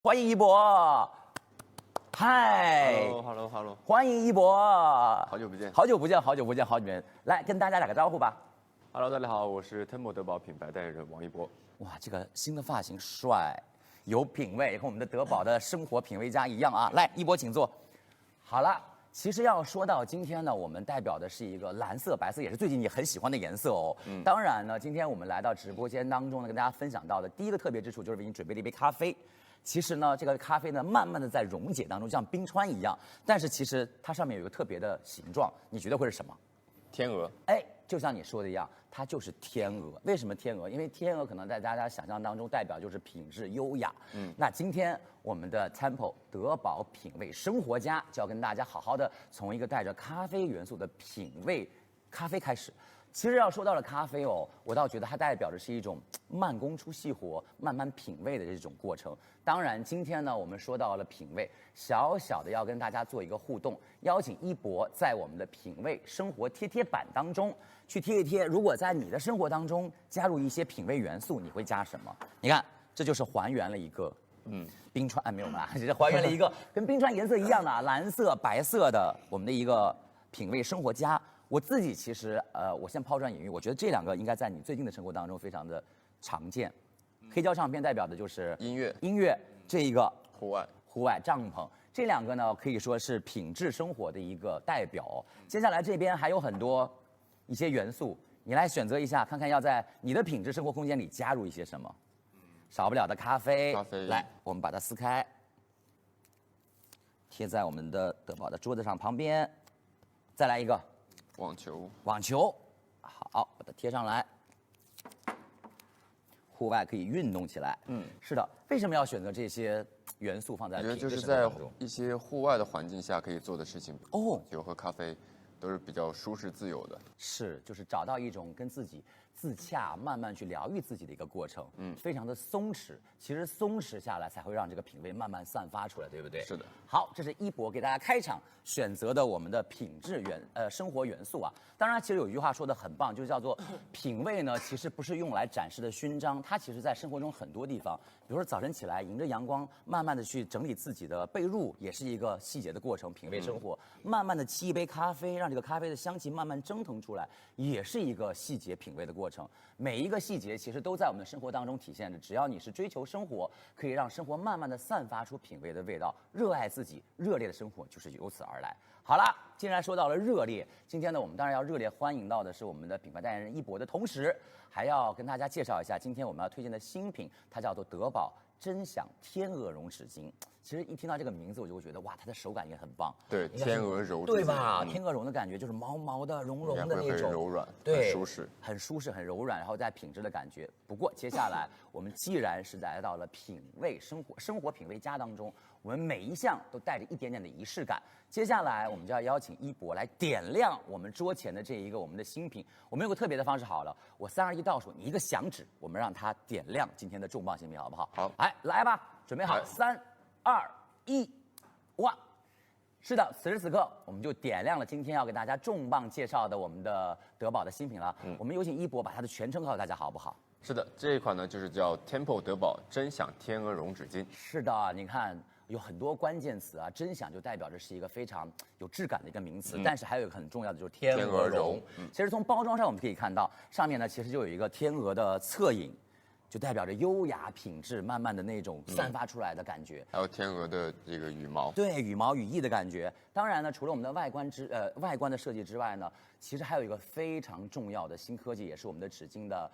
欢迎一博，嗨 ，Hello， 欢迎一博，好久不见，好久不见，好久不见，好久不见，来跟大家打个招呼吧。Hello， 大家好，我是 Tempo 德宝品牌代言人王一博。哇，这个新的发型帅，有品味，和我们的德宝的生活品味家一样啊。来，一博请坐。好了。其实要说到今天呢，我们代表的是一个蓝色、白色，也是最近你很喜欢的颜色哦。当然呢，今天我们来到直播间当中呢，跟大家分享到的第一个特别之处，就是为你准备了一杯咖啡。其实呢，这个咖啡呢，慢慢的在溶解当中，像冰川一样。但是其实它上面有一个特别的形状，你觉得会是什么？天鹅。哎，就像你说的一样，它就是天鹅。为什么天鹅？因为天鹅可能在大家想象当中代表就是品质优雅。那今天我们的 Tempo 德宝品味生活家就要跟大家好好的从一个带着咖啡元素的品味咖啡开始。其实要说到了咖啡哦，我倒觉得它代表的是一种慢工出细活、慢慢品味的这种过程。当然，今天呢，我们说到了品味，小小的要跟大家做一个互动，邀请一博在我们的品味生活贴板当中去贴一贴。如果在你的生活当中加入一些品味元素，你会加什么？你看，这就是还原了一个冰川，没有啦，这是还原了一个跟冰川颜色一样的蓝色、白色的我们的一个品味生活家。我自己其实，我先抛砖引玉，我觉得这两个应该在你最近的生活当中非常的常见。黑胶唱片代表的就是音乐这一个户外帐篷，这两个呢可以说是品质生活的一个代表。接下来这边还有很多一些元素，你来选择一下，看看要在你的品质生活空间里加入一些什么。少不了的咖啡，来，我们把它撕开，贴在我们的德宝的桌子上旁边，再来一个。网球，好，把它贴上来。户外可以运动起来。是的。为什么要选择这些元素放在品质生活当中？就是在一些户外的环境下可以做的事情。哦，酒和咖啡都是比较舒适自由的。是，就是找到一种跟自己自洽、慢慢去疗愈自己的一个过程。非常的松弛。其实松弛下来才会让这个品味慢慢散发出来，对不对？是的。好，这是一博给大家开场选择的我们的品质生活元素啊。当然，其实有一句话说的很棒，就叫做品味呢，其实不是用来展示的勋章，它其实在生活中很多地方，比如说早晨起来迎着阳光，慢慢的去整理自己的被褥，也是一个细节的过程，品味生活。慢慢的沏一杯咖啡，让这个咖啡的香气慢慢蒸腾出来，也是一个细节品味的过程。每一个细节其实都在我们的生活当中体现着，只要你是追求生活，可以让生活慢慢的散发出品味的味道，热爱自己，热烈的生活就是由此而来。好了，既然说到了热烈，今天呢，我们当然要热烈欢迎到的是我们的品牌代言人一博的同时，还要跟大家介绍一下今天我们要推荐的新品，它叫做德宝真享天鹅绒纸巾。其实一听到这个名字，我就会觉得哇，它的手感也很棒。对，天鹅绒，对吧？天鹅绒的感觉就是毛毛的、绒绒的那种，很柔软，对，很舒适，很舒适、很柔软，然后带品质的感觉。不过接下来我们既然是来到了品味生活品味家当中，我们每一项都带着一点点的仪式感。接下来我们就要邀请一博来点亮我们桌前的这一个我们的新品。我们有个特别的方式，好了，我3、2、1倒数，你一个响指，我们让它点亮今天的重磅新品，好不好？好，来吧，准备好，3、2、1，哇！是的，此时此刻我们就点亮了今天要给大家重磅介绍的我们的德宝的新品了。我们有请一博把它的全称告诉大家，好不好？是的，这一款呢就是叫 Tempo 德宝真享天鹅绒纸巾。是的，你看有很多关键词啊，真享就代表着是一个非常有质感的一个名词，但是还有一个很重要的就是天鹅绒。其实从包装上我们可以看到，上面呢其实就有一个天鹅的侧影。就代表着优雅品质，慢慢的那种散发出来的感觉。还有天鹅的这个羽毛，对，羽毛羽翼的感觉。当然呢，除了我们的外观的设计之外呢，其实还有一个非常重要的新科技，也是我们的纸巾的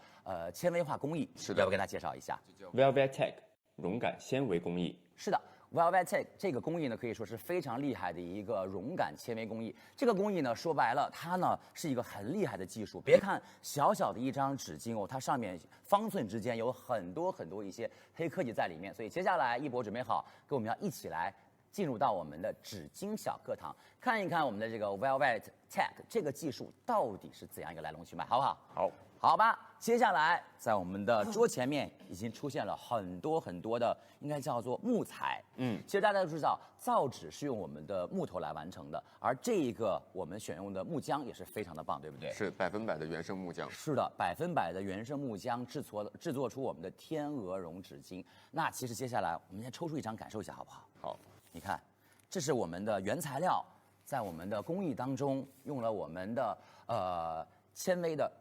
纤维化工艺。是的，要不跟大家介绍一下 Velvet Tech 绒感纤维工艺。是的。Velvet Tech 这个工艺呢，可以说是非常厉害的一个绒感纤维工艺。这个工艺呢，说白了，它呢是一个很厉害的技术。别看小小的一张纸巾哦，它上面方寸之间有很多一些黑科技在里面。所以接下来一博准备好，跟我们要一起来进入到我们的纸巾小课堂，看一看我们的这个 Velvet Tech 这个技术到底是怎样一个来龙去脉，好不好？好。好吧，接下来在我们的桌前面已经出现了很多很多的，应该叫做木材。其实大家都知道，造纸是用我们的木头来完成的，而这一个我们选用的木浆也是非常的棒，对不对？是100%的原生木浆。是的，100%的原生木浆制作出我们的天鹅绒纸巾。那其实接下来我们先抽出一张感受一下，好不好？好，你看，这是我们的原材料，在我们的工艺当中用了我们的纤维的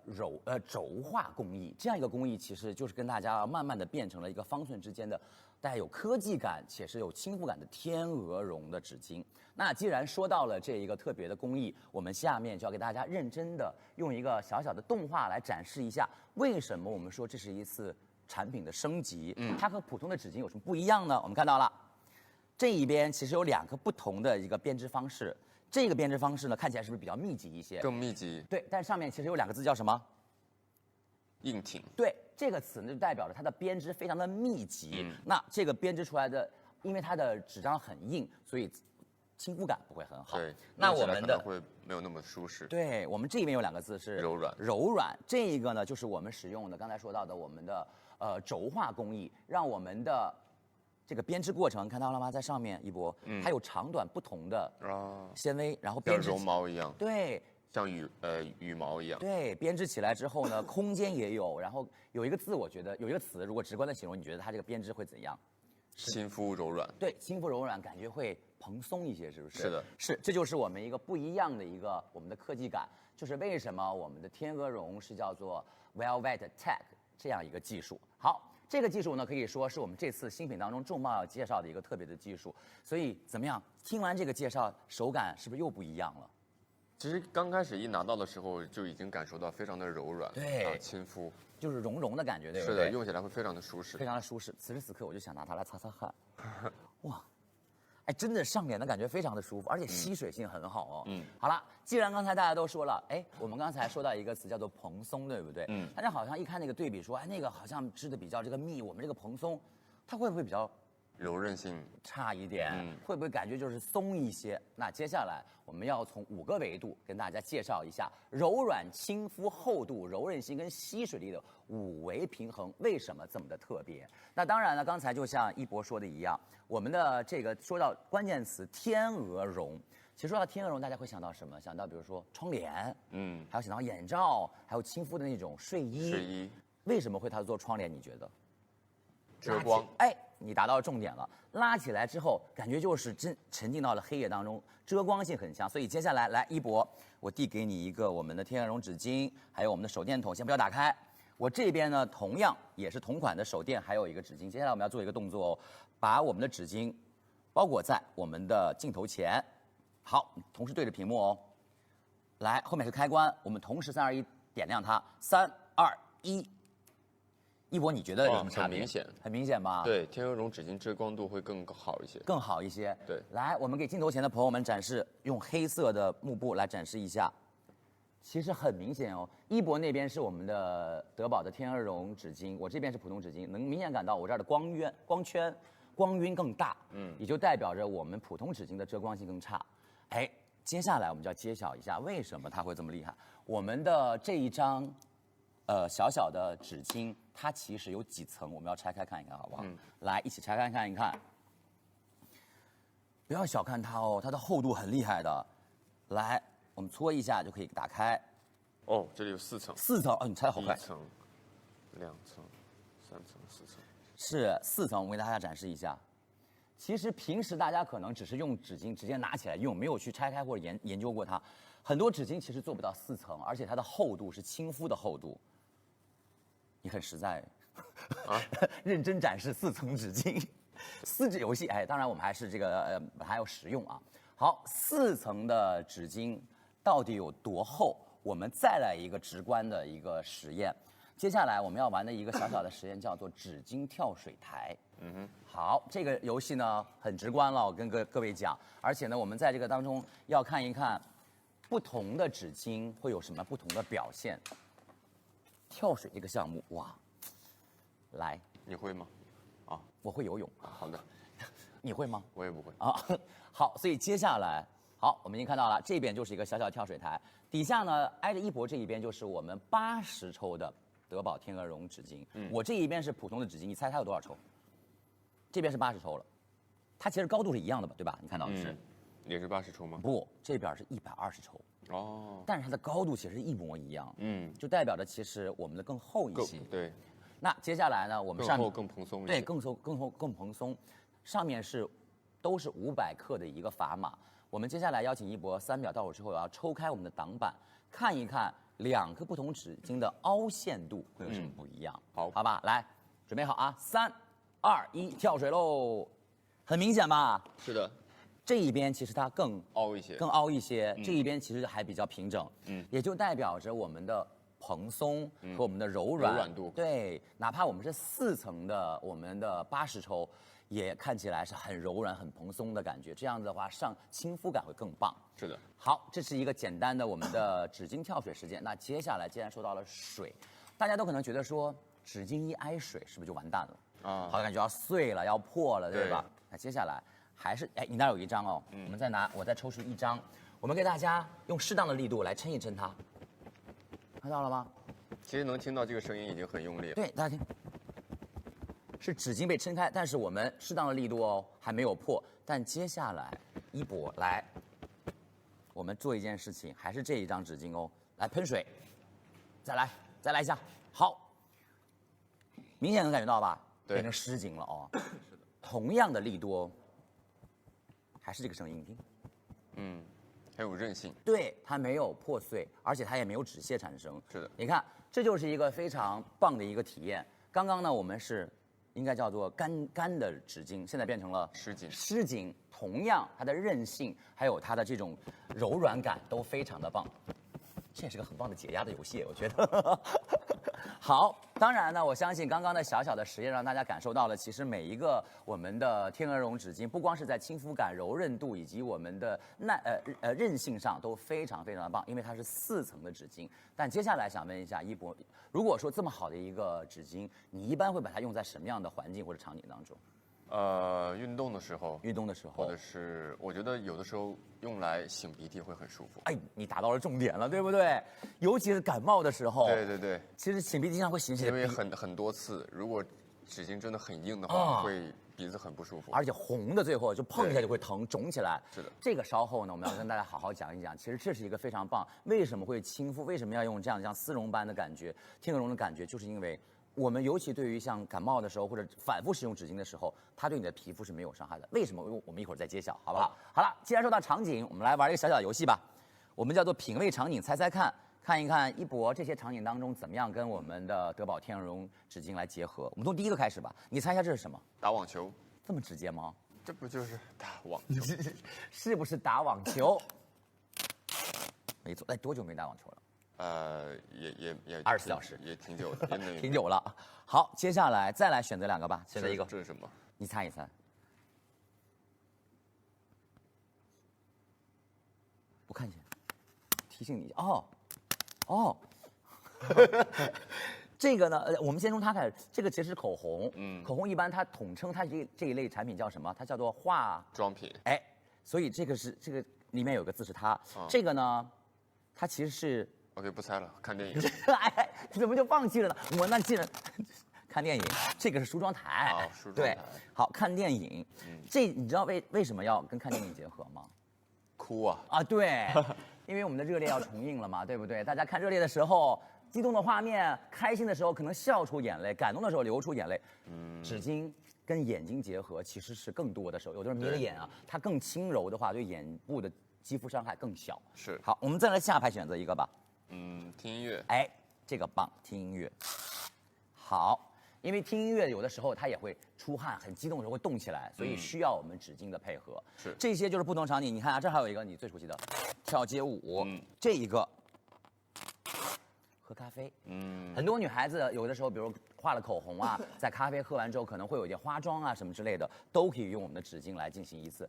轴化工艺，这样一个工艺其实就是跟大家慢慢的变成了一个方寸之间的带有科技感且是有亲肤感的天鹅绒的纸巾。那既然说到了这一个特别的工艺，我们下面就要给大家认真的用一个小小的动画来展示一下，为什么我们说这是一次产品的升级，它和普通的纸巾有什么不一样呢？我们看到了，这一边其实有2个不同的一个编织方式。这个编织方式呢，看起来是不是比较密集一些？更密集。对，但上面其实有2个字叫什么？硬挺。对，这个词呢就代表着它的编织非常的密集。那这个编织出来的，因为它的纸张很硬，所以亲肤感不会很好。对，那我们的会没有那么舒适。对，我们这边有2个字是柔软。柔软，这一个呢就是我们使用的刚才说到的我们的轴化工艺，让我们的这个编织过程看到了吗？在上面一波，它有长短不同的纤维，然后编织像绒毛一样。对，像羽毛一样。对，编织起来之后呢，空间也有，然后有一个字，我觉得有一个词，如果直观的形容，你觉得它这个编织会怎样？亲肤柔软。对，亲肤柔软，感觉会蓬松一些，是不是？是的，是，这就是我们一个不一样的我们的科技感，就是为什么我们的天鹅绒是叫做 Velvet Tech 这样一个技术。好。这个技术呢，可以说是我们这次新品当中重磅要介绍的一个特别的技术。所以怎么样？听完这个介绍，手感是不是又不一样了？其实刚开始一拿到的时候，就已经感受到非常的柔软，对，亲肤，就是绒绒的感觉，对不对？是的，用起来会非常的舒适，非常的舒适。此时此刻，我就想拿它来擦擦汗。哇！哎，真的上脸的感觉非常的舒服，而且吸水性很好哦。好了，既然刚才大家都说了，哎，我们刚才说到一个词叫做蓬松，对不对？大家好像一看那个对比说，哎，那个好像织的比较这个密，我们这个蓬松，它会不会比较柔韧性差一点？会不会感觉就是松一些？那接下来我们要从5个维度跟大家介绍一下柔软、亲肤、厚度、柔韧性跟吸水力的5维平衡为什么这么的特别。那当然了，刚才就像一博说的一样，我们的这个说到关键词天鹅绒，其实说到天鹅绒，大家会想到什么？想到比如说窗帘，还有想到眼罩，还有亲肤的那种睡衣。睡衣为什么会它做窗帘？你觉得？遮光。哎，你达到重点了。拉起来之后，感觉就是真沉浸到了黑夜当中，遮光性很强。所以接下来，来一博，我递给你一个我们的天鹅绒纸巾，还有我们的手电筒，先不要打开。我这边呢，同样也是同款的手电，还有一个纸巾。接下来我们要做一个动作哦，把我们的纸巾包裹在我们的镜头前。好，同时对着屏幕哦。来，后面是开关，我们同时3、2、1点亮它。3、2、1。一博，你觉得有什么差别？很明显，很明显吧？对，天鹅绒纸巾遮光度会更好一些。更好一些。对，来，我们给镜头前的朋友们展示，用黑色的幕布来展示一下。其实很明显哦，一博那边是我们的德宝的天鹅绒纸巾，我这边是普通纸巾，能明显感到我这儿的光圈、光晕更大，也就代表着我们普通纸巾的遮光性更差。哎，接下来我们就要揭晓一下为什么它会这么厉害。我们的这一张，小小的纸巾，它其实有几层，我们要拆开看一看，好不好？来，一起拆开看一看。不要小看它哦，它的厚度很厉害的。来。我们搓一下就可以打开。哦，这里有4层。4层哦，你拆的好快。1层、2层、3层、4层。是4层，我给大家展示一下。其实平时大家可能只是用纸巾直接拿起来用，没有去拆开或者研究过它。很多纸巾其实做不到4层，而且它的厚度是亲肤的厚度。你很实在，认真展示4层纸巾，4指游戏。哎，当然我们还是这个还要实用啊。好，4层的纸巾。到底有多厚？我们再来一个直观的一个实验。接下来我们要玩的一个小小的实验叫做纸巾跳水台。好，这个游戏呢很直观了，我跟各位讲。而且呢，我们在这个当中要看一看不同的纸巾会有什么不同的表现。跳水这个项目，哇，来，你会吗？啊，我会游泳。好的，你会吗？我也不会。啊，好，所以接下来。好，我们已经看到了，这边就是一个小小跳水台，底下呢挨着一博这一边就是我们80抽的德宝天鹅绒纸巾。我这一边是普通的纸巾，你猜它有多少抽？这边是80抽了，它其实高度是一样的吧，对吧？你看到的是，也是80抽吗？不，这边是120抽。哦，但是它的高度其实一模一样，就代表着其实我们的更厚一些。对。那接下来呢，我们上面更蓬松一些。对，更厚更蓬松，上面都是500克的一个砝码。我们接下来邀请一博3秒倒数之后，要抽开我们的挡板，看一看2个不同纸巾的凹陷度会有什么不一样。好吧，来，准备好啊，3、2、1，跳水喽！很明显吧？是的。这一边其实它更凹一些，这一边其实还比较平整，也就代表着我们的蓬松和我们的柔软度。对，哪怕我们是4层的，我们的80抽，也看起来是很柔软、很蓬松的感觉。这样子的话，上亲肤感会更棒。是的。好，这是一个简单的我们的纸巾跳水实践。那接下来既然说到了水，大家都可能觉得说，纸巾一挨水是不是就完蛋了？好像感觉要碎了、要破了，对吧？那接下来。还是你那儿有一张哦，我再抽出一张，我们给大家用适当的力度来撑一撑它，看到了吗？其实能听到这个声音已经很用力了。对，大家听，是纸巾被撑开，但是我们适当的力度哦，还没有破。但接下来一博来，我们做一件事情，还是这一张纸巾哦，来喷水，再来一下，好，明显能感觉到吧？对，变成湿巾了哦。是的，同样的力度哦。还是这个声音，你听，很有韧性。对，它没有破碎，而且它也没有止泻产生。是的，你看，这就是一个非常棒的一个体验。刚刚呢，我们是应该叫做干的纸巾，现在变成了湿巾。湿巾同样它的韧性还有它的这种柔软感都非常的棒。这也是个很棒的解压的游戏，我觉得。好，当然呢，我相信刚刚的小小的实验让大家感受到了，其实每一个我们的天鹅绒纸巾，不光是在亲肤感、柔韧度以及我们的韧性上都非常非常的棒，因为它是4层的纸巾。但接下来想问一下一博，如果说这么好的一个纸巾，你一般会把它用在什么样的环境或者场景当中？运动的时候，或者是我觉得有的时候用来擤鼻涕会很舒服。哎，你打到了重点了，对不对？尤其是感冒的时候。对。其实擤鼻涕上会擤起来，因为很多次，如果纸巾真的很硬的话，会鼻子很不舒服，而且红的最后就碰一下就会疼，肿起来。是的，这个稍后呢，我们要跟大家好好讲一讲。其实这是一个非常棒，为什么会亲肤？为什么要用这样像丝绒般的感觉、天鹅绒的感觉？就是因为。我们尤其对于像感冒的时候或者反复使用纸巾的时候，它对你的皮肤是没有伤害的。为什么？我们一会儿再揭晓，好不好？好了，既然说到场景，我们来玩一个小小游戏吧。我们叫做品味场景，猜猜看，看一看一博这些场景当中怎么样跟我们的德宝天鹅绒纸巾来结合。我们从第一个开始吧，你猜一下这是什么？打网球。这么直接吗？这不就是打网球？是不是打网球？没错。哎，多久没打网球了？也24小时，也挺久的，挺久了。好，接下来再来选择2个吧，选择一个。这是什么？你猜一猜。我看一下，提醒你一下。哦，这个呢，我们先从它开始。这个其实是口红，口红一般它统称它这一类产品叫什么？它叫做化妆品。哎，所以这个里面有个字是它。这个呢，它其实是。OK， 不猜了，看电影。哎，怎么就放弃了呢？我那既然看电影，这个是梳妆台。梳妆台。对，好看电影。这你知道为什么要跟看电影结合吗？哭啊！啊，对，因为我们的热烈要重映了嘛，对不对？大家看热烈的时候，激动的画面，开心的时候可能笑出眼泪，感动的时候流出眼泪。纸巾跟眼睛结合其实是更多的时候，有的人眯着眼啊，它更轻柔的话，对眼部的肌肤伤害更小。是。好，我们再来下排选择一个吧。听音乐。哎，这个棒，听音乐。好，因为听音乐有的时候它也会出汗，很激动的时候会动起来，所以需要我们纸巾的配合。是，这些就是不同场景。你看啊，这还有一个你最熟悉的，跳街舞。这一个喝咖啡。很多女孩子有的时候，比如画了口红啊，在咖啡喝完之后可能会有一点花妆啊什么之类的，都可以用我们的纸巾来进行一次，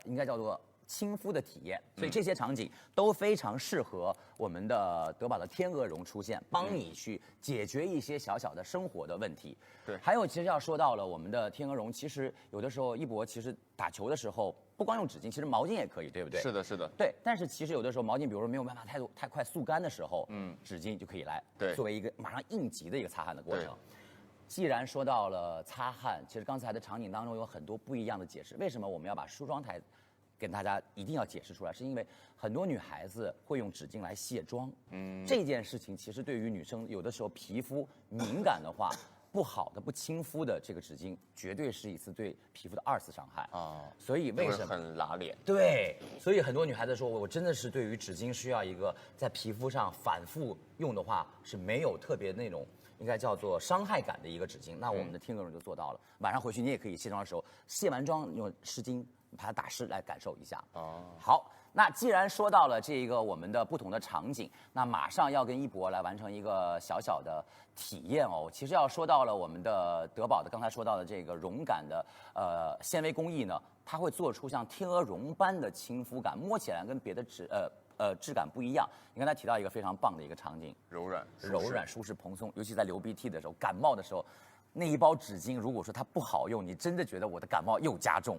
应该叫做亲肤的体验，所以这些场景都非常适合我们的德宝的天鹅绒出现，帮你去解决一些小小的生活的问题。对，还有其实要说到了我们的天鹅绒，其实有的时候一博其实打球的时候不光用纸巾，其实毛巾也可以，对不对？是的，是的。对，但是其实有的时候毛巾，比如说没有办法太快速干的时候，纸巾就可以来作为一个马上应急的一个擦汗的过程。既然说到了擦汗，其实刚才的场景当中有很多不一样的解释。为什么我们要把梳妆台跟大家一定要解释出来？是因为很多女孩子会用纸巾来卸妆，这件事情其实对于女生有的时候皮肤敏感的话，不好的不亲肤的这个纸巾，绝对是一次对皮肤的2次伤害啊。所以为什么很拉脸？对，所以很多女孩子说，我真的是对于纸巾需要一个在皮肤上反复用的话是没有特别那种。应该叫做伤害感的一个纸巾，那我们的天鹅绒就做到了。晚上回去你也可以卸妆的时候，卸完妆用湿巾把它打湿来感受一下。好，那既然说到了这个我们的不同的场景，那马上要跟一博来完成一个小小的体验哦。其实要说到了我们的德宝的刚才说到的这个绒感的纤维工艺呢，它会做出像天鹅绒般的亲肤感，摸起来跟别的质感不一样。你刚才提到一个非常棒的一个场景，柔软、舒适、蓬松，尤其在流鼻涕的时候、感冒的时候，那一包纸巾如果说它不好用，你真的觉得我的感冒又加重。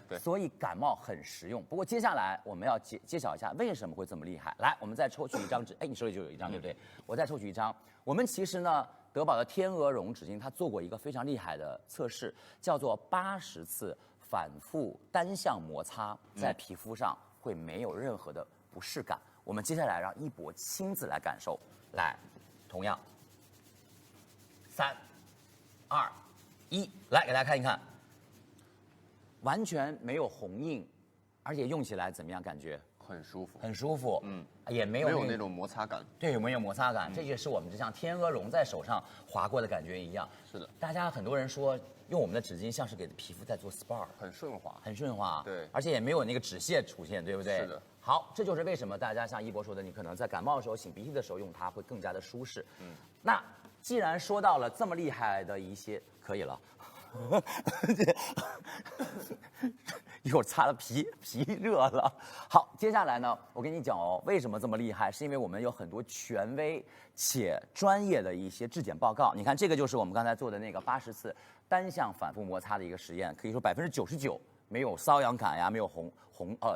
对，所以感冒很实用。不过接下来我们要揭晓一下为什么会这么厉害。来，我们再抽取一张纸，哎，你手里就有一张，对不对？我再抽取一张。我们其实呢，德宝的天鹅绒纸巾它做过一个非常厉害的测试，叫做80次反复单向摩擦，在皮肤上会没有任何的不适感。我们接下来让一博亲自来感受。来，同样，3、2、1，来给大家看一看，完全没有红印，而且用起来怎么样？感觉很舒服，很舒服，也没有那种摩擦感，对，没有摩擦感，这就是我们就像天鹅绒在手上划过的感觉一样。是的，大家很多人说用我们的纸巾像是给皮肤在做 SPA， 很顺滑，很顺滑，对，而且也没有那个脂屑出现，对不对？是的。好，这就是为什么大家像一博说的，你可能在感冒的时候、擤鼻涕的时候用它会更加的舒适。那既然说到了这么厉害的一些，可以了。一会儿擦的皮热了。好，接下来呢，我跟你讲哦，为什么这么厉害？是因为我们有很多权威且专业的一些质检报告。你看，这个就是我们刚才做的那个80次单向反复摩擦的一个实验，可以说99%没有瘙痒感呀，没有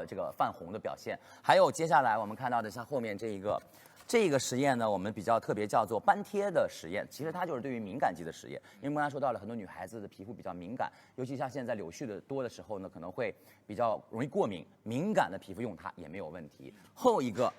这个泛红的表现。还有接下来我们看到的像后面这个实验呢，我们比较特别叫做斑贴的实验，其实它就是对于敏感肌的实验。因为我们刚才说到了，很多女孩子的皮肤比较敏感，尤其像现在柳絮的多的时候呢，可能会比较容易过敏，敏感的皮肤用它也没有问题。后一个。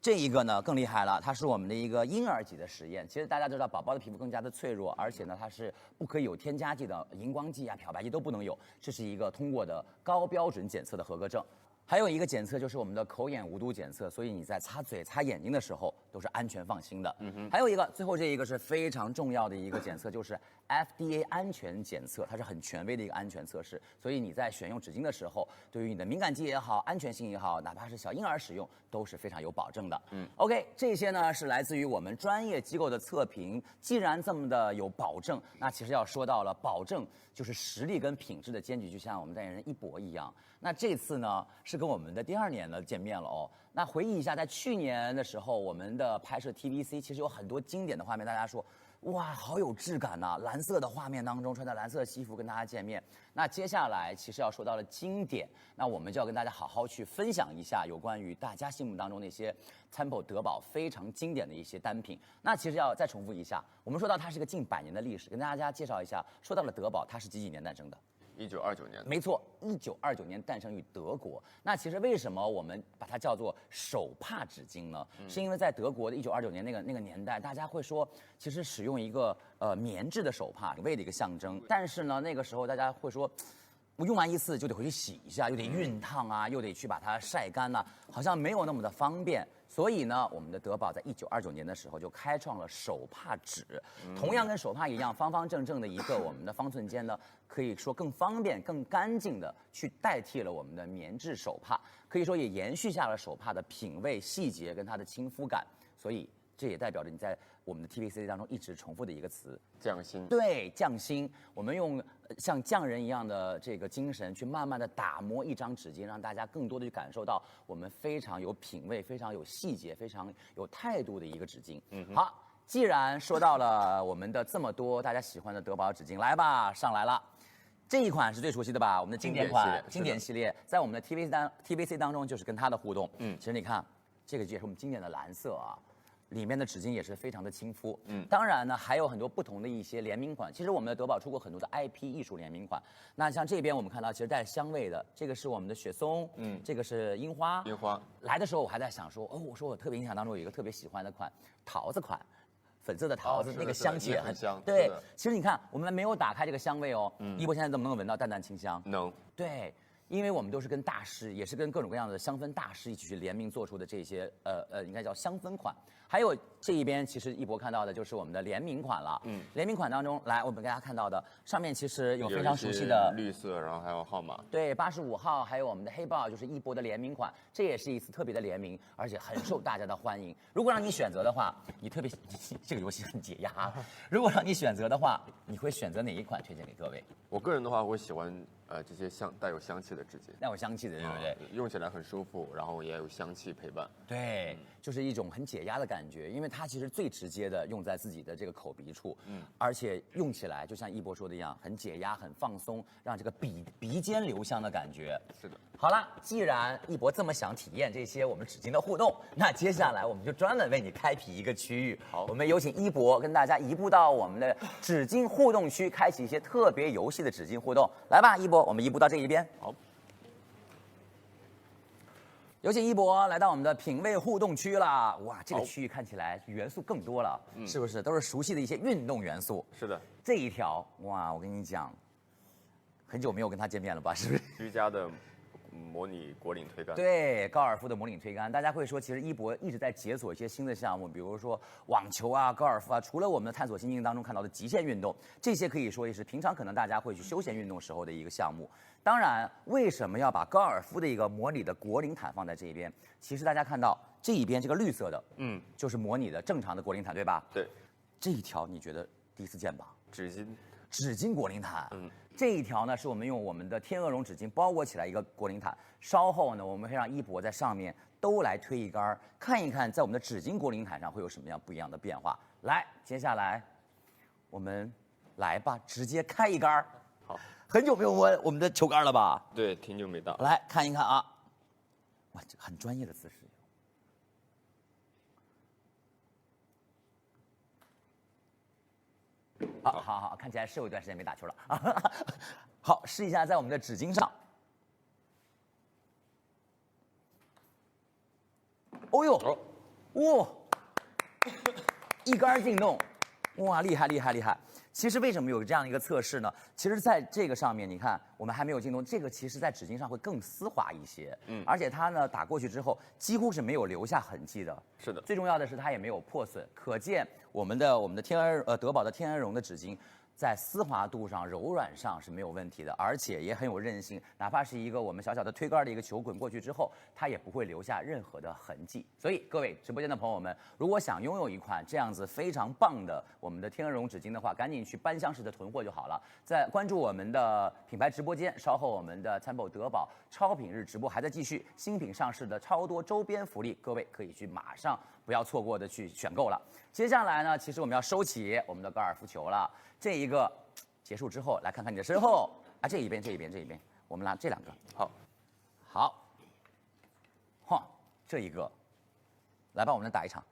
这一个呢更厉害了，它是我们的一个婴儿级的实验。其实大家知道，宝宝的皮肤更加的脆弱，而且呢，它是不可以有添加剂的，荧光剂啊、漂白剂都不能有。这是一个通过的高标准检测的合格证。还有一个检测就是我们的口眼无毒检测，所以你在擦嘴、擦眼睛的时候都是安全放心的。还有一个，最后这一个是非常重要的一个检测，就是 FDA 安全检测，它是很权威的一个安全测试。所以你在选用纸巾的时候，对于你的敏感肌也好、安全性也好，哪怕是小婴儿使用都是非常有保证的。OK， 这些呢是来自于我们专业机构的测评。既然这么的有保证，那其实要说到了保证就是实力跟品质的兼具，就像我们代言人一博一样。那这次呢是跟我们的第2年呢见面了哦。那回忆一下，在去年的时候，我们的拍摄 TVC 其实有很多经典的画面，大家说哇，好有质感呐！蓝色的画面当中，穿着蓝色的西服跟大家见面。那接下来其实要说到了经典，那我们就要跟大家好好去分享一下有关于大家心目当中那些 Tempo 德宝非常经典的一些单品。那其实要再重复一下，我们说到它是个近100年的历史，跟大家介绍一下。说到了德宝，它是几年诞生的？1929年。没错，1929年诞生于德国。那其实为什么我们把它叫做手帕纸巾呢？是因为在德国的1929年那个年代，大家会说，其实使用一个棉质的手帕，为的一个象征。但是呢，那个时候大家会说，我用完一次就得回去洗一下，又得熨烫啊，又得去把它晒干呐，好像没有那么的方便。所以呢，我们的德宝在1929年的时候就开创了手帕纸，同样跟手帕一样，方方正正的一个我们的方寸间呢，可以说更方便、更干净的去代替了我们的棉质手帕，可以说也延续下了手帕的品味、细节跟它的亲肤感。所以这也代表着你在我们的 TVC 当中一直重复的一个词，匠心。对，匠心。我们用像匠人一样的这个精神，去慢慢的打磨一张纸巾，让大家更多的去感受到我们非常有品味、非常有细节、非常有态度的一个纸巾。好，既然说到了我们的这么多大家喜欢的德宝纸巾，来吧，上来了。这一款是最熟悉的吧？我们的经典款、经典系列，在我们的 TVC 当中就是跟它的互动。其实你看，这个也是我们经典的蓝色啊。里面的纸巾也是非常的亲肤，当然呢还有很多不同的一些联名款。其实我们的德宝出过很多的 IP 艺术联名款。那像这边我们看到，其实带香味的，这个是我们的雪松，这个是樱花。樱花来的时候我还在想说，我说我特别印象当中有一个特别喜欢的款，桃子款。粉色的桃子，那个香气也很香。对，其实你看，我们没有打开这个香味哦。一博现在能不能闻到淡淡清香？能。对。因为我们都是跟大师，也是跟各种各样的香氛大师一起去联名做出的这些应该叫香氛款。还有这一边，其实一博看到的就是我们的联名款了。联名款当中，来我们给大家看到的上面其实有非常熟悉的绿色，然后还有号码。对，85号，还有我们的黑豹，就是一博的联名款，这也是一次特别的联名，而且很受大家的欢迎。如果让你选择的话，你特别这个游戏很解压。如果让你选择的话，你会选择哪一款推荐给各位？我个人的话，会喜欢这些带有香气的纸巾，带有香气的，对不对？用起来很舒服，然后也有香气陪伴。对，就是一种很解压的感觉，因为它其实最直接的用在自己的这个口鼻处，而且用起来就像一博说的一样，很解压、很放松，让这个鼻尖留香的感觉。是的。好了，既然一博这么想体验这些我们纸巾的互动，那接下来我们就专门为你开辟一个区域。好，我们有请一博跟大家移步到我们的纸巾互动区，开启一些特别游戏的纸巾互动。来吧，一博，我们移步到这一边。好。有请一博来到我们的品味互动区了。哇，这个区域看起来元素更多了，是不是？都是熟悉的一些运动元素。是的。这一条，哇，我跟你讲，很久没有跟他见面了吧？是不是？居家的模拟果岭推杆。对，高尔夫的模拟推杆，大家会说，其实一博一直在解锁一些新的项目，比如说网球啊、高尔夫啊。除了我们的探索心境当中看到的极限运动，这些可以说也是平常可能大家会去休闲运动时候的一个项目。当然，为什么要把高尔夫的一个模拟的果岭毯放在这一边？其实大家看到这一边这个绿色的，就是模拟的正常的果岭毯，对吧？对。这一条你觉得第一次见吧？纸巾果岭毯，这一条呢是我们用我们的天鹅绒纸巾包裹起来一个果岭毯。稍后呢，我们会让一博在上面都来推一杆，看一看在我们的纸巾果岭毯上会有什么样不一样的变化。来，接下来我们来吧，直接开一杆。好，很久没有摸我们的球杆了吧？对，挺久没到。来看一看啊，哇，这很专业的姿势。好，看起来是有一段时间没打球了。好，试一下在我们的纸巾上。哦呦，哇，一杆进洞，哇，厉害！其实为什么有这样一个测试呢？其实在这个上面，你看我们还没有进洞，这个其实在纸巾上会更丝滑一些，而且它呢打过去之后几乎是没有留下痕迹的。是的，最重要的是它也没有破损，可见我们的德宝的天鹅绒的纸巾。在丝滑度上、柔软上是没有问题的，而且也很有韧性。哪怕是一个我们小小的推杆的一个球滚过去之后，它也不会留下任何的痕迹。所以各位直播间的朋友们，如果想拥有一款这样子非常棒的我们的天鹅绒纸巾的话，赶紧去搬箱式的囤货就好了。在关注我们的品牌直播间，稍后我们的Tempo德宝超品日直播还在继续，新品上市的超多周边福利，各位可以去马上不要错过的去选购了。接下来呢，其实我们要收起我们的高尔夫球了。这一个结束之后，来看看你的身后啊，这一边，我们拿这两个，好，这一个，来吧，我们打一场。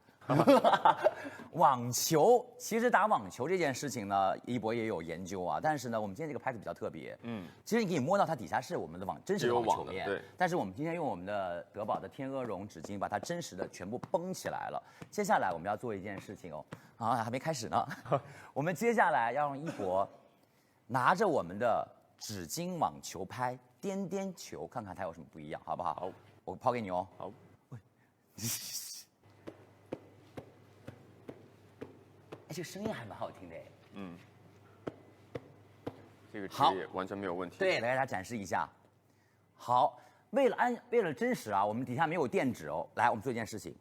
网球，其实打网球这件事情呢，一博也有研究啊。但是呢，我们今天这个拍子比较特别，其实你可以摸到它底下是我们的真实的网球面，对。但是我们今天用我们的德宝的天鹅绒纸巾把它真实的全部绷起来了。接下来我们要做一件事情哦，还没开始呢。我们接下来要让一博拿着我们的纸巾网球拍颠球，看看它有什么不一样，好不好？好，我抛给你哦。好。这个声音还蛮好听的。这个职业完全没有问题。对，来给大家展示一下。好，为了真实啊，我们底下没有垫纸哦。来，我们做一件事情，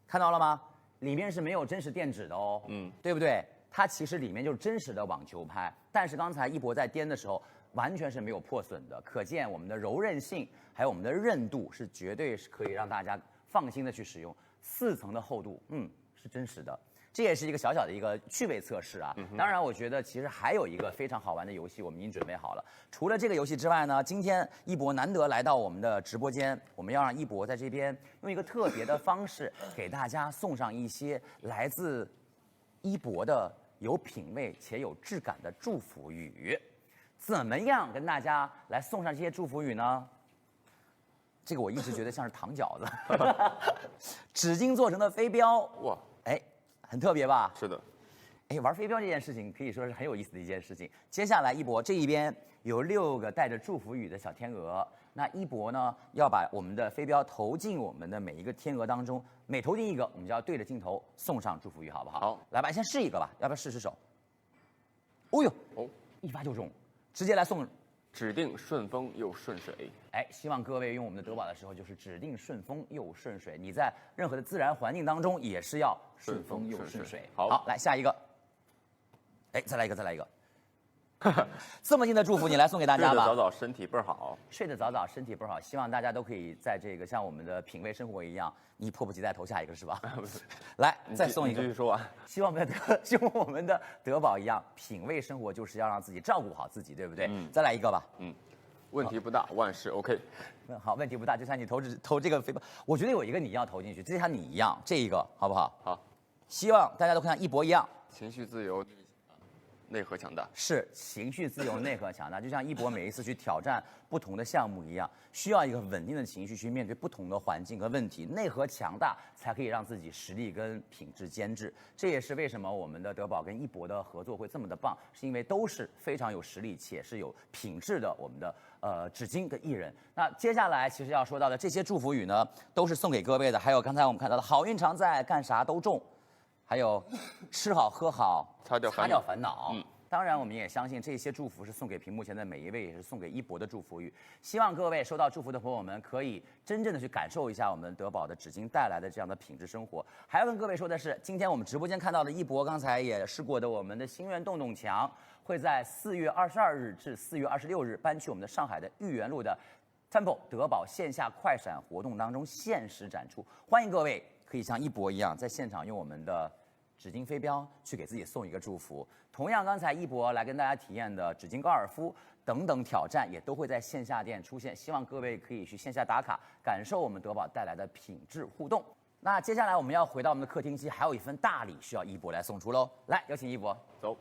看到了吗？里面是没有真实垫纸的哦，对不对？它其实里面就是真实的网球拍，但是刚才一博在颠的时候，完全是没有破损的，可见我们的柔韧性还有我们的韧度是绝对是可以让大家放心的去使用。4层的厚度，是真实的。这也是一个小小的一个趣味测试啊。当然，我觉得其实还有一个非常好玩的游戏，我们已经准备好了。除了这个游戏之外呢，今天一博难得来到我们的直播间，我们要让一博在这边用一个特别的方式给大家送上一些来自一博的有品味且有质感的祝福语。怎么样跟大家来送上这些祝福语呢？这个我一直觉得像是糖饺子，纸巾做成的飞镖，哇，哎，很特别吧？是的，哎，玩飞镖这件事情可以说是很有意思的一件事情。接下来一博这一边有6个带着祝福语的小天鹅，那一博呢要把我们的飞镖投进我们的每一个天鹅当中，每投进一个，我们就要对着镜头送上祝福语，好不好？好，来吧，先试一个吧，要不要试手？哦呦，一发就中，直接来送。指定顺风又顺水。哎，希望各位用我们的德宝的时候，就是指定顺风又顺水。你在任何的自然环境当中，也是要顺风又顺水。好，来下一个。哎，再来一个，再来一个。这么近的祝福，你来送给大家吧。睡得早早，身体倍儿好。睡得早早，身体倍儿好。希望大家都可以在这个像我们的品味生活一样，你迫不及待投下一个是吧？来，再送一个。继续说完。希望我们的德宝一样，品味生活就是要让自己照顾好自己，对不对？再来一个吧。问题不大，万事 OK。好，问题不大，就像你投这个飞镖，我觉得有一个你要投进去，就像你一样，这一个好不好？好。希望大家都像一博一样，情绪自由。内核强大是情绪自由，内核强大，就像一博每一次去挑战不同的项目一样，需要一个稳定的情绪去面对不同的环境和问题。内核强大才可以让自己实力跟品质兼治。这也是为什么我们的德宝跟一博的合作会这么的棒，是因为都是非常有实力且是有品质的我们的纸巾跟艺人。那接下来其实要说到的这些祝福语呢，都是送给各位的。还有刚才我们看到的好运常在，干啥都中。还有吃好喝好，擦掉烦恼。当然，我们也相信这些祝福是送给屏幕前的每一位，也是送给一博的祝福语。希望各位收到祝福的朋友们，可以真正的去感受一下我们德宝的纸巾带来的这样的品质生活。还要跟各位说的是，今天我们直播间看到的一博，刚才也试过的我们的心愿洞洞墙，会在4月22日至4月26日搬去我们的上海的豫园路的 Temple 德宝线下快闪活动当中限时展出，欢迎各位。可以像一博一样，在现场用我们的纸巾飞镖去给自己送一个祝福。同样，刚才一博来跟大家体验的纸巾高尔夫等等挑战，也都会在线下店出现。希望各位可以去线下打卡，感受我们德宝带来的品质互动。那接下来我们要回到我们的客厅期，还有一份大礼需要一博来送出喽。来，有请一博，走。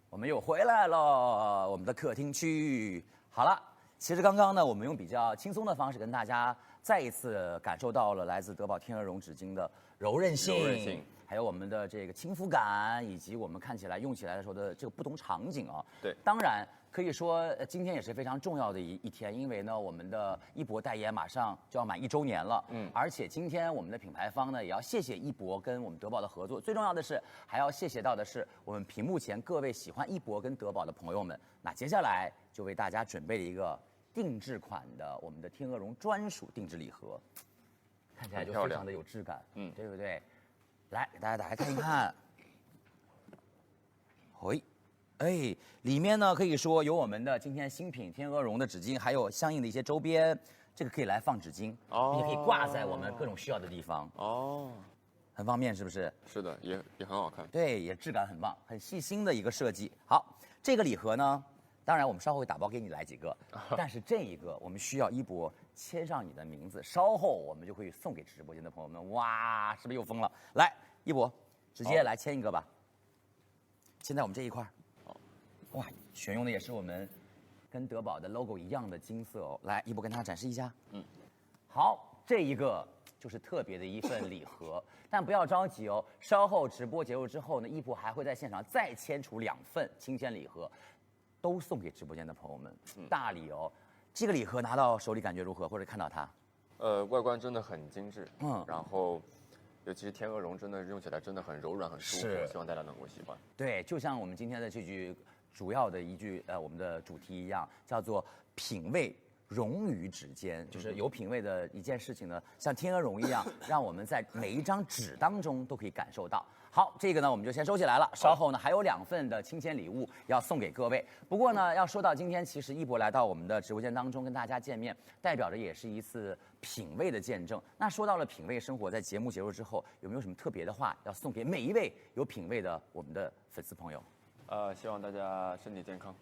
我们又回来了，我们的客厅区。好了。其实刚刚呢，我们用比较轻松的方式跟大家再一次感受到了来自德宝天鹅绒纸巾的柔韧性，还有我们的这个亲肤感，以及我们看起来用起来的时候的这个不同场景啊。对，当然可以说今天也是非常重要的一天，因为呢，我们的一博代言马上就要满1周年了。而且今天我们的品牌方呢，也要谢谢一博跟我们德宝的合作。最重要的是，还要谢谢到的是我们屏幕前各位喜欢一博跟德宝的朋友们。那接下来就为大家准备了一个定制款的我们的天鹅绒专属定制礼盒，看起来就非常的有质感，对不对？来，给大家打开看一看。哎，里面呢可以说有我们的今天新品天鹅绒的纸巾，还有相应的一些周边，这个可以来放纸巾，也可以挂在我们各种需要的地方。很方便，是不是？是的，也很好看。对，也质感很棒，很细心的一个设计。好，这个礼盒呢，当然我们稍后会打包给你来几个，但是这一个我们需要一博签上你的名字，稍后我们就会送给直播间的朋友们。哇，是不是又疯了？来，一博，直接来签一个吧。签在我们这一块。哇，选用的也是我们跟德宝的 logo 一样的金色哦。来，一博跟大家展示一下。好，这一个就是特别的一份礼盒，但不要着急哦，稍后直播结束之后呢，一博还会在现场再签出2份亲签礼盒，都送给直播间的朋友们。大礼哦，这个礼盒拿到手里感觉如何？或者看到它？外观真的很精致，然后尤其是天鹅绒，真的用起来真的很柔软、很舒服，希望大家能够喜欢。对，就像我们今天的这句主要的一句我们的主题一样，叫做品味融于指尖，就是有品味的一件事情呢，像天鹅绒一样，让我们在每一张纸当中都可以感受到。好，这个呢我们就先收起来了。稍后呢还有2份的亲签礼物要送给各位。不过呢，要说到今天，其实一博来到我们的直播间当中跟大家见面，代表着也是一次品味的见证。那说到了品味生活，在节目结束之后，有没有什么特别的话要送给每一位有品味的我们的粉丝朋友？希望大家身体健康。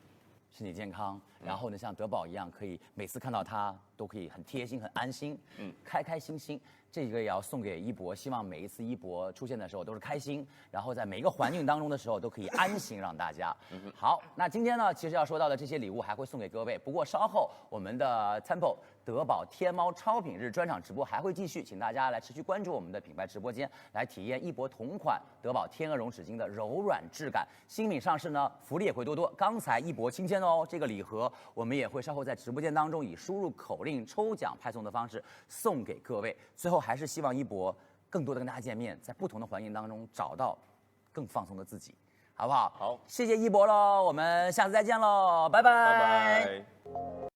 身体健康，然后呢，像德宝一样，可以每次看到他都可以很贴心、很安心，开开心心。这个也要送给一博，希望每一次一博出现的时候都是开心，然后在每一个环境当中的时候都可以安心，让大家。好，那今天呢，其实要说到的这些礼物还会送给各位，不过稍后我们的 Temple 德宝天猫超品日专场直播还会继续，请大家来持续关注我们的品牌直播间，来体验一博同款德宝天鹅绒纸巾的柔软质感。新品上市呢，福利也会多多。刚才一博亲签哦，这个礼盒我们也会稍后在直播间当中以输入口令抽奖派送的方式送给各位。最后还是希望一博更多的跟大家见面，在不同的环境当中找到更放松的自己，好不好？好，谢谢一博喽，我们下次再见喽，拜拜。拜拜。